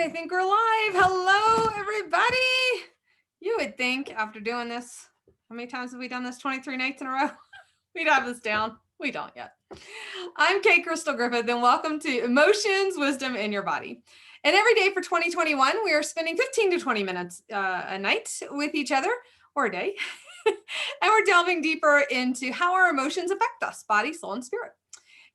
I think we're live. Hello, everybody. You would think after doing this, how many times have we done this? 23 nights in a row? We'd have this down. We don't yet. I'm Kate Crystal Griffith, and welcome to Emotions, Wisdom in Your Body. And every day for 2021, we are spending 15 to 20 minutes a night with each other, or a day. And we're delving deeper into how our emotions affect us, body, soul, and spirit.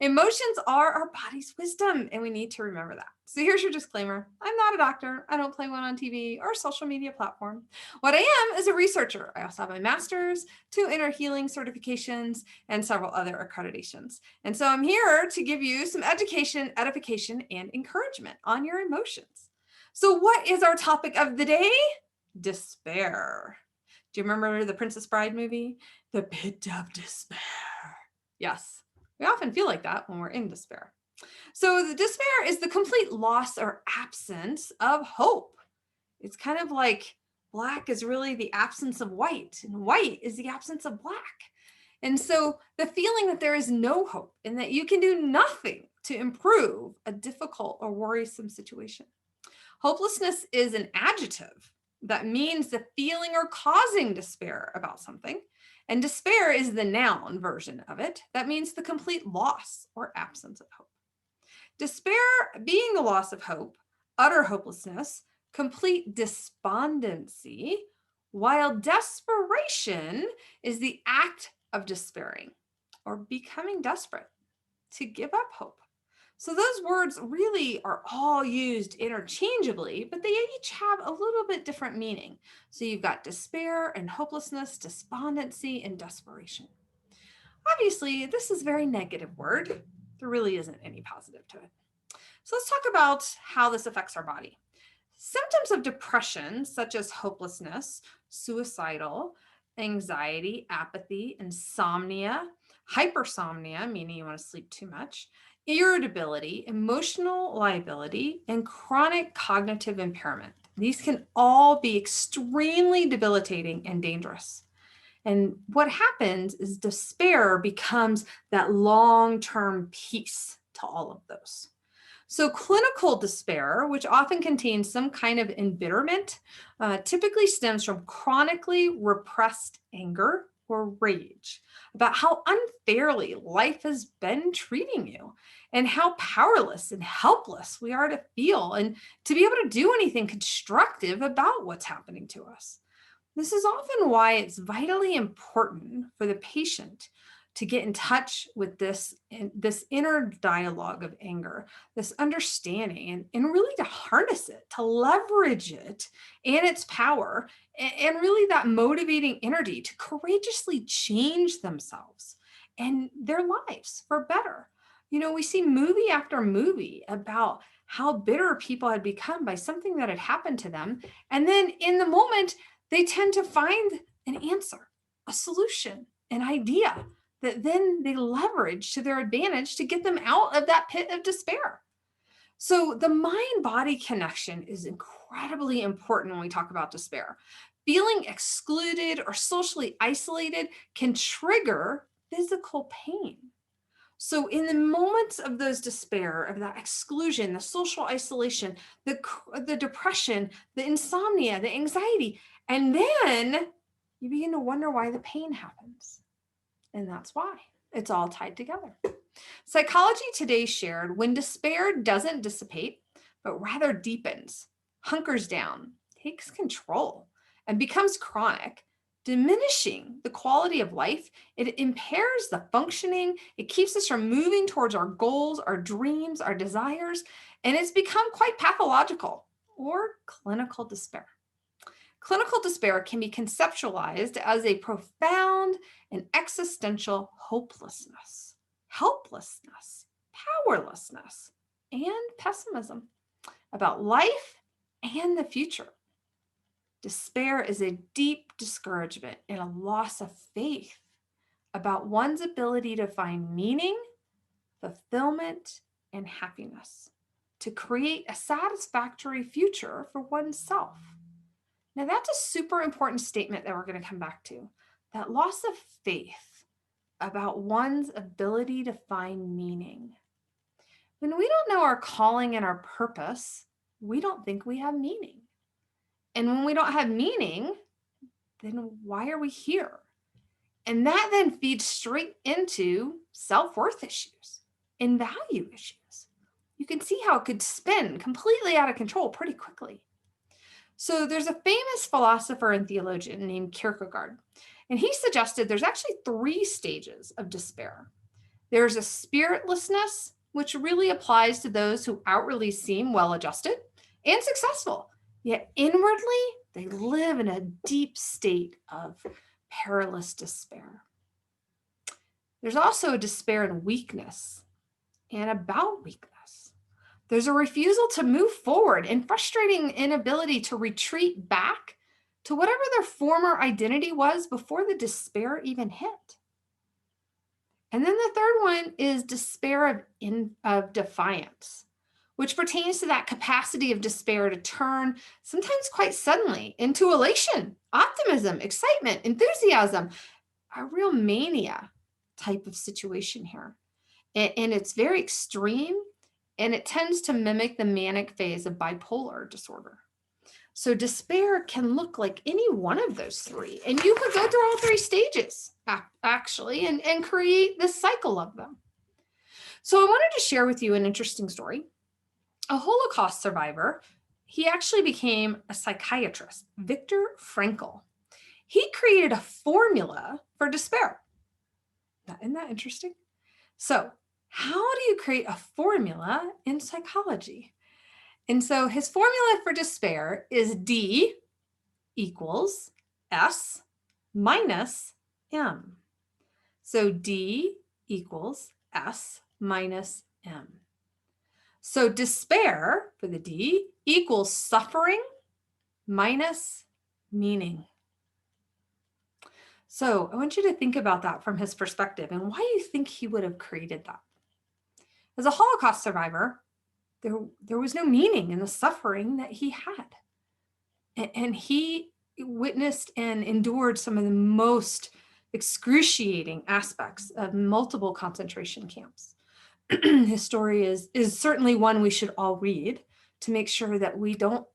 Emotions are our body's wisdom, and we need to remember that. So here's your disclaimer. I'm not a doctor. I don't play one on TV or social media platform. What I am is a researcher. I also have my master's, 2 inner healing certifications, and several other accreditations. And so I'm here to give you some education, edification, and encouragement on your emotions. So what is our topic of the day? Despair. Do you remember the Princess Bride movie? The pit of despair. Yes. We often feel like that when we're in despair. So the despair is the complete loss or absence of hope. It's kind of like black is really the absence of white, and white is the absence of black. And so the feeling that there is no hope and that you can do nothing to improve a difficult or worrisome situation. Hopelessness is an adjective that means the feeling or causing despair about something. And despair is the noun version of it. That means the complete loss or absence of hope. Despair being the loss of hope, utter hopelessness, complete despondency, while desperation is the act of despairing or becoming desperate, to give up hope. So those words really are all used interchangeably, but they each have a little bit different meaning. So you've got despair and hopelessness, despondency and desperation. Obviously, this is a very negative word. There really isn't any positive to it. So let's talk about how this affects our body. Symptoms of depression, such as hopelessness, suicidal, anxiety, apathy, insomnia, hypersomnia, meaning you want to sleep too much, irritability, emotional liability, and chronic cognitive impairment. These can all be extremely debilitating and dangerous. And what happens is despair becomes that long-term piece to all of those. So clinical despair, which often contains some kind of embitterment, typically stems from chronically repressed anger or rage about how unfairly life has been treating you and how powerless and helpless we are to feel and to be able to do anything constructive about what's happening to us. This is often why it's vitally important for the patient to get in touch with this inner dialogue of anger, this understanding, and really to harness it, to leverage it and its power, and really that motivating energy to courageously change themselves and their lives for better. You know, we see movie after movie about how bitter people had become by something that had happened to them. And then in the moment, they tend to find an answer, a solution, an idea that then they leverage to their advantage to get them out of that pit of despair. So the mind-body connection is incredibly important when we talk about despair. Feeling excluded or socially isolated can trigger physical pain. So in the moments of those despair, of that exclusion, the social isolation, the depression, the insomnia, the anxiety, and then you begin to wonder why the pain happens. And that's why it's all tied together. Psychology Today shared when despair doesn't dissipate, but rather deepens, hunkers down, takes control, and becomes chronic, diminishing the quality of life, it impairs the functioning, it keeps us from moving towards our goals, our dreams, our desires, and it's become quite pathological or clinical despair. Clinical despair can be conceptualized as a profound and existential hopelessness, helplessness, powerlessness, and pessimism about life and the future. Despair is a deep discouragement and a loss of faith about one's ability to find meaning, fulfillment, and happiness, to create a satisfactory future for oneself. Now, that's a super important statement that we're going to come back to. That loss of faith about one's ability to find meaning. When we don't know our calling and our purpose, we don't think we have meaning. And when we don't have meaning, then why are we here? And that then feeds straight into self-worth issues and value issues. You can see how it could spin completely out of control pretty quickly. So there's a famous philosopher and theologian named Kierkegaard, and he suggested there's actually 3 stages of despair. There's a spiritlessness, which really applies to those who outwardly seem well-adjusted and successful, yet inwardly they live in a deep state of perilous despair. There's also a despair in weakness and about weakness. There's a refusal to move forward and frustrating inability to retreat back to whatever their former identity was before the despair even hit. And then the third one is despair of defiance, which pertains to that capacity of despair to turn sometimes quite suddenly into elation, optimism, excitement, enthusiasm, a real mania type of situation here. And it's very extreme, and it tends to mimic the manic phase of bipolar disorder. So despair can look like any one of those 3, and you could go through all 3 stages actually and create this cycle of them. So I wanted to share with you an interesting story. A Holocaust survivor, he actually became a psychiatrist, Viktor Frankl. He created a formula for despair. Isn't that interesting? So how do you create a formula in psychology? And so his formula for despair is D equals S minus M. So D equals S minus M. So despair for the D equals suffering minus meaning. So I want you to think about that from his perspective and why you think he would have created that. As a Holocaust survivor, there was no meaning in the suffering that he had. And he witnessed and endured some of the most excruciating aspects of multiple concentration camps. His story is certainly one we should all read to make sure that we don't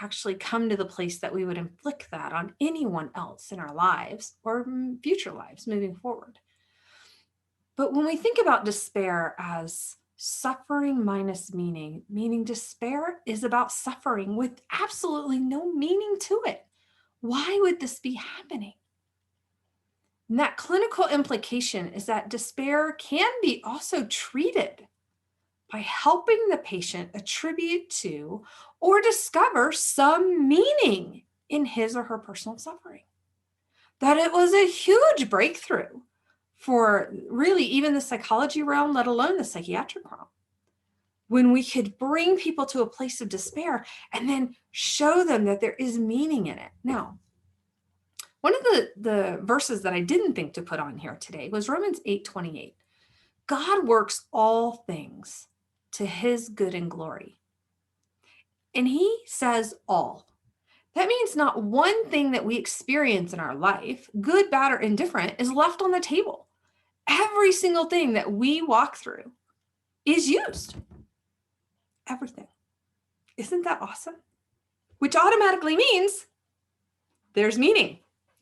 actually come to the place that we would inflict that on anyone else in our lives or future lives moving forward. But when we think about despair as suffering minus meaning, meaning despair is about suffering with absolutely no meaning to it. Why would this be happening? And that clinical implication is that despair can be also treated by helping the patient attribute to or discover some meaning in his or her personal suffering. That it was a huge breakthrough for really even the psychology realm, let alone the psychiatric realm, when we could bring people to a place of despair and then show them that there is meaning in it. Now, one of the verses that I didn't think to put on here today was Romans 8:28. God works all things to his good and glory. And he says all. That means not one thing that we experience in our life, good, bad, or indifferent, is left on the table. Every single thing that we walk through is used. Everything. Isn't that awesome? Which automatically means there's meaning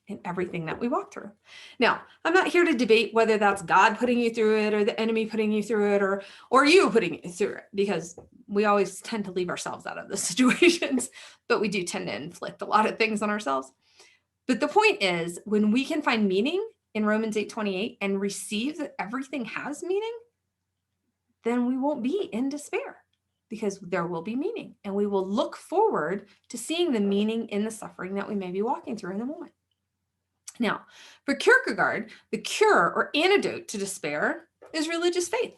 in everything that we walk through. Now, I'm not here to debate whether that's God putting you through it or the enemy putting you through it or you putting you through it, because we always tend to leave ourselves out of the situations, but we do tend to inflict a lot of things on ourselves. But the point is, when we can find meaning in Romans 8:28 and receive that everything has meaning, then we won't be in despair, because there will be meaning, and we will look forward to seeing the meaning in the suffering that we may be walking through in the moment. Now, for Kierkegaard, the cure or antidote to despair is religious faith.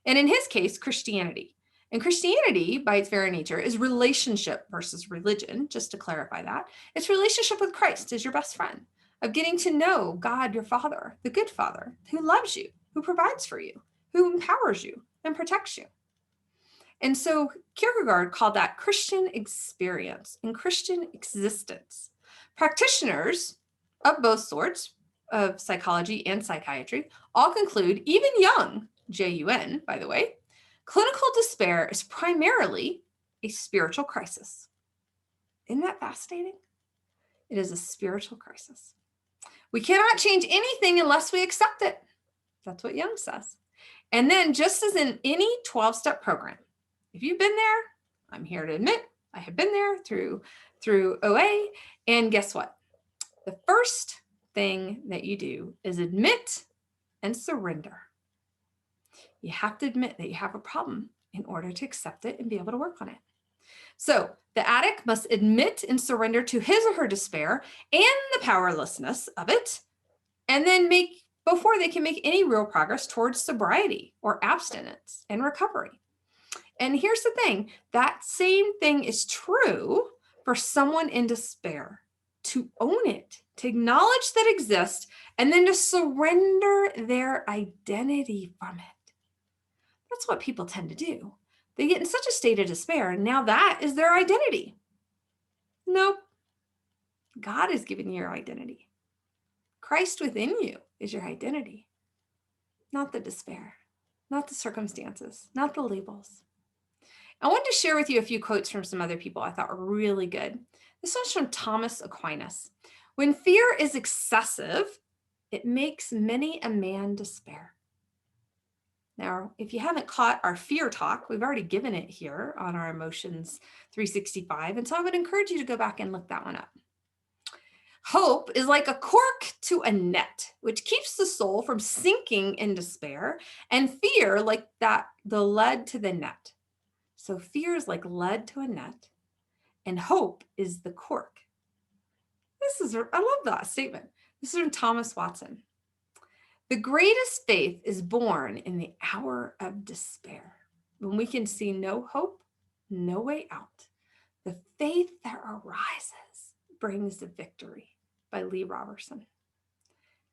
And in his case, Christianity. And Christianity, by its very nature, is relationship versus religion, just to clarify that. It's relationship with Christ as your best friend, of getting to know God, your Father, the good Father, who loves you, who provides for you, who empowers you and protects you. And so Kierkegaard called that Christian experience and Christian existence. Practitioners of both sorts of psychology and psychiatry all conclude, even Jung, J-U-N, by the way, clinical despair is primarily a spiritual crisis. Isn't that fascinating? It is a spiritual crisis. We cannot change anything unless we accept it. That's what Jung says. And then just as in any 12-step program, if you've been there, I'm here to admit I have been there through OA. And guess what? The first thing that you do is admit and surrender. You have to admit that you have a problem in order to accept it and be able to work on it. So the addict must admit and surrender to his or her despair and the powerlessness of it, and then before they can make any real progress towards sobriety or abstinence and recovery. And here's the thing, that same thing is true for someone in despair, to own it, to acknowledge that it exists, and then to surrender their identity from it. That's what people tend to do. They get in such a state of despair, and now that is their identity. Nope. God has given you your identity. Christ within you is your identity, not the despair, not the circumstances, not the labels. I wanted to share with you a few quotes from some other people I thought were really good. This one's from Thomas Aquinas. When fear is excessive, it makes many a man despair. Now, if you haven't caught our fear talk, we've already given it here on our Emotions 365. And so I would encourage you to go back and look that one up. Hope is like a cork to a net, which keeps the soul from sinking in despair, and fear like the lead to the net. So fear is like lead to a net, and hope is the cork. I love that statement. This is from Thomas Watson. The greatest faith is born in the hour of despair, when we can see no hope, no way out. The faith that arises brings the victory, by Lee Robertson.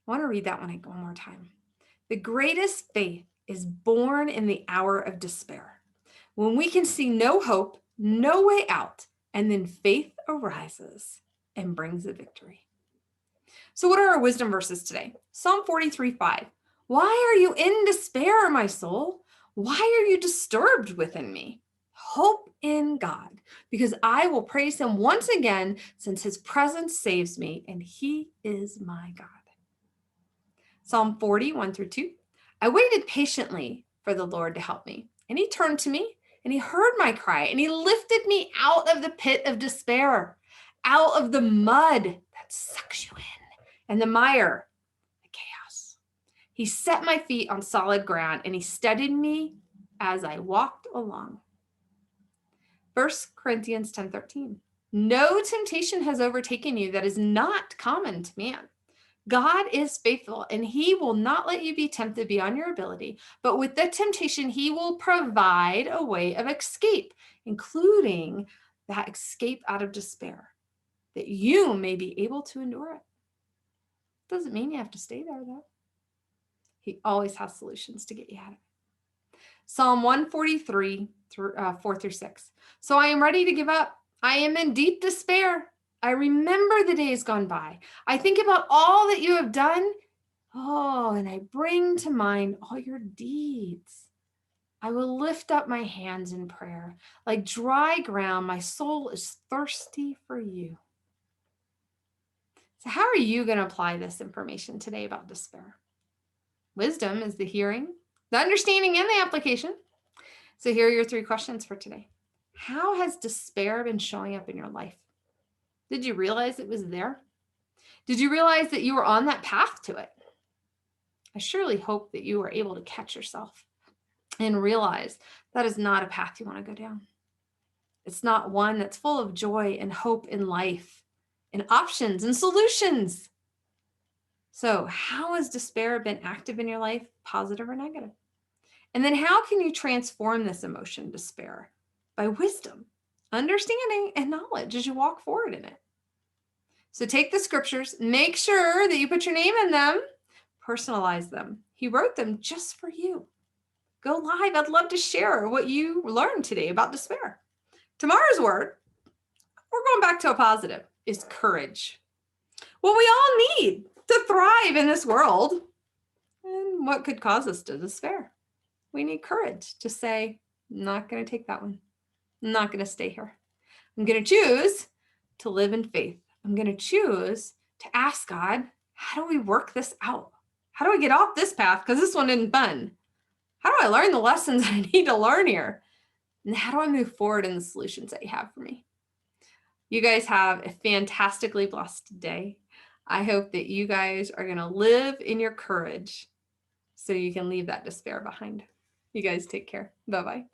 I want to read that one more time. The greatest faith is born in the hour of despair, when we can see no hope, no way out, and then faith arises and brings a victory. So what are our wisdom verses today? Psalm 43:5. Why are you in despair, my soul? Why are you disturbed within me? Hope in God, because I will praise him once again, since his presence saves me, and he is my God. Psalm 40:1-2. I waited patiently for the Lord to help me, and he turned to me, and he heard my cry, and he lifted me out of the pit of despair, out of the mud that sucks you in, and the mire, the chaos. He set my feet on solid ground, and he steadied me as I walked along. 1 Corinthians 10:13. No temptation has overtaken you that is not common to man. God is faithful, and he will not let you be tempted beyond your ability, but with the temptation, he will provide a way of escape, including that escape out of despair, that you may be able to endure it. Doesn't mean you have to stay there, though. He always has solutions to get you out of it. Psalm 143:4-6. So I am ready to give up. I am in deep despair. I remember the days gone by. I think about all that you have done. Oh, and I bring to mind all your deeds. I will lift up my hands in prayer. Like dry ground, my soul is thirsty for you. So how are you going to apply this information today about despair? Wisdom is the hearing, the understanding, and the application. So here are your 3 questions for today. How has despair been showing up in your life? Did you realize it was there? Did you realize that you were on that path to it? I surely hope that you were able to catch yourself and realize that is not a path you want to go down. It's not one that's full of joy and hope in life and options and solutions. So how has despair been active in your life, positive or negative? And then how can you transform this emotion, despair, by wisdom, understanding, and knowledge as you walk forward in it? So take the scriptures, make sure that you put your name in them, personalize them. He wrote them just for you. Go live. I'd love to share what you learned today about despair. Tomorrow's word, we're going back to a positive, is courage. What we all need to thrive in this world, and what could cause us to despair. We need courage to say, I'm not going to take that one. I'm not going to stay here. I'm going to choose to live in faith. I'm going to choose to ask God, how do we work this out? How do I get off this path? Because this one isn't fun. How do I learn the lessons I need to learn here? And how do I move forward in the solutions that you have for me? You guys have a fantastically blessed day. I hope that you guys are going to live in your courage so you can leave that despair behind. You guys take care. Bye-bye.